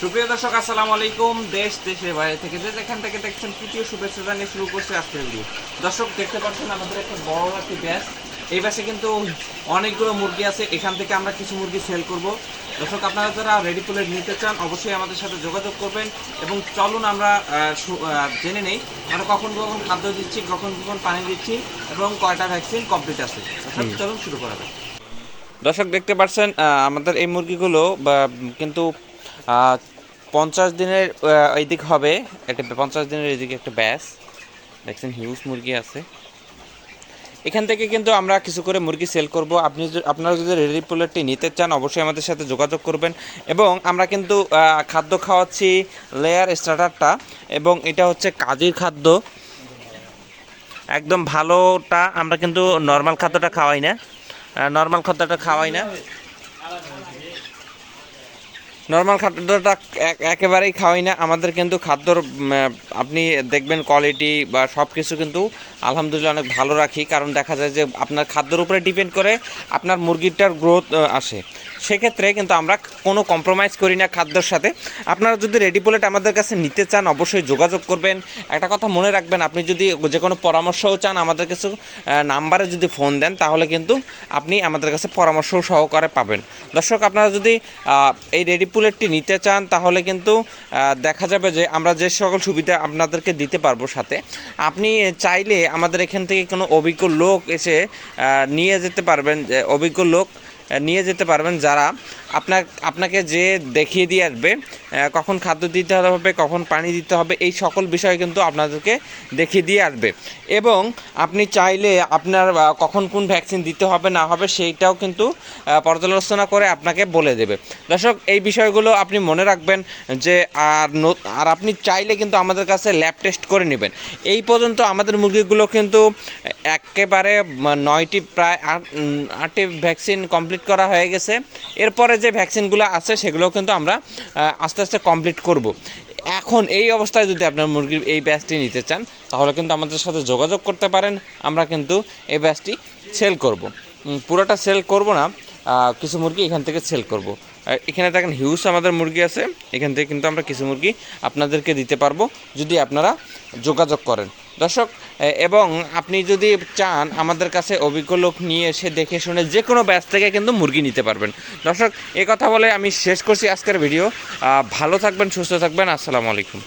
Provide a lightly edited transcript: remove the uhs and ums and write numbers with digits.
সুপ্রিয় দর্শক আসসালামু আলাইকুম। দেশের বাইরে থেকে যেখান থেকে দেখছেন তৃতীয় শুভেচ্ছা জানিয়ে শুরু করছে আজকের ভিডিও। দর্শক দেখতে পাচ্ছেন আমাদের একটা বড় একটি ব্যাস, এই ব্যাসে কিন্তু অনেকগুলো মুরগি আছে। এখান থেকে আমরা কিছু মুরগি সেল করব। দর্শক আপনারা যারা রেডি প্লেট নিতে চান অবশ্যই আমাদের সাথে যোগাযোগ করবেন এবং চলুন আমরা জেনে নেই আমরা কখন কখন খাদ্য দিচ্ছি, কখন কখন পানি দিচ্ছি এবং কয়টা ভ্যাকসিন কমপ্লিট আছে। চলুন শুরু করা যাক। দর্শক দেখতে পাচ্ছেন আমাদের এই মুরগিগুলো কিন্তু 50 দিনের এইদিক হবে, একটা 50 দিনের এইদিকে একটা ব্যাস দেখছেন, হিউজ মুরগি আছে। এখান থেকে কিন্তু আমরা কিছু করে মুরগি সেল করব। আপনারা যদি রেডি পোলেটটি নিতে চান অবশ্যই আমাদের সাথে যোগাযোগ করবেন। এবং আমরা কিন্তু খাদ্য খাওয়াচ্ছি লেয়ার স্টার্টারটা, এবং এটা হচ্ছে কাজের খাদ্য, একদম ভালোটা। আমরা কিন্তু নর্মাল খাদ্যটা খাওয়াই না, নর্মাল খাদ্যটা একেবারেই খাওয়াই না। আমাদের কিন্তু খাদ্যর আপনি দেখবেন কোয়ালিটি বা সব কিছু কিন্তু আলহামদুলিল্লাহ অনেক ভালো রাখি, কারণ দেখা যায় যে আপনার খাদ্যর উপরে ডিপেন্ড করে আপনার মুরগিটার গ্রোথ আসে। সেক্ষেত্রে কিন্তু আমরা কোনো কম্প্রোমাইজ করি না খাদ্যর সাথে। আপনারা যদি রেডি পোলেট আমাদের কাছে নিতে চান অবশ্যই যোগাযোগ করবেন। একটা কথা মনে রাখবেন, আপনি যদি যে কোনো পরামর্শও চান আমাদের কাছে নাম্বারে যদি ফোন দেন তাহলে কিন্তু আপনি আমাদের কাছে পরামর্শ সহকারে পাবেন। দর্শক আপনারা যদি এই রেডি পোলেটটি নিতে চান তাহলে কিন্তু দেখা যাবে যে আমরা যে সকল সুবিধা আপনাদেরকে দিতে পারবো, সাথে আপনি চাইলে আমাদের এখান থেকে কোনো অভিজ্ঞ লোক এসে নিয়ে যেতে পারবেন, নিয়ে যেতে পারবেন যারা আপনাকে যে দেখিয়ে দিয়ে আসবে কখন খাদ্য দিতে হবে, কখন পানি দিতে হবে, এই সকল বিষয় কিন্তু আপনাদেরকে দেখিয়ে দিয়ে আসবে। এবং আপনি চাইলে আপনার কখন কোন ভ্যাকসিন দিতে হবে না হবে সেইটাও কিন্তু পর্যালোচনা করে আপনাকে বলে দেবে। দর্শক এই বিষয়গুলো আপনি মনে রাখবেন যে আর আপনি চাইলে কিন্তু আমাদের কাছে ল্যাব টেস্ট করে নেবেন। এই পর্যন্ত আমাদের মুরগিগুলো কিন্তু একেবারে 9টি প্রায় 8টি ভ্যাকসিন কমপ্লিট করা হয়ে গেছে। এরপরে যে ভ্যাকসিনগুলো আছে সেগুলো কিন্তু আমরা আস্তে আস্তে কমপ্লিট করব। এখন এই অবস্থায় যদি আপনার মুরগির এই ব্যাচটি নিতে চান তাহলে কিন্তু আমাদের সাথে যোগাযোগ করতে পারেন। আমরা কিন্তু এই ব্যাচটি সেল করব, পুরোটা সেল করব না, কিছু মুরগি এখান থেকে সেল করব। এখানে দেখেন হিউজ আমাদের মুরগি আছে, এখান থেকে কিন্তু আমরা কিছু মুরগি আপনাদেরকে দিতে পারবো যদি আপনারা যোগাযোগ করেন। দর্শক এবং আপনি যদি চান আমাদের কাছে অভিজ্ঞ লোক নিয়ে এসে দেখে শুনে যে কোনো ব্যাচ থেকে কিন্তু মুরগি নিতে পারবেন। দর্শক এই কথা বলে আমি শেষ করছি আজকের ভিডিও। ভালো থাকবেন, সুস্থ থাকবেন। আসসালামু আলাইকুম।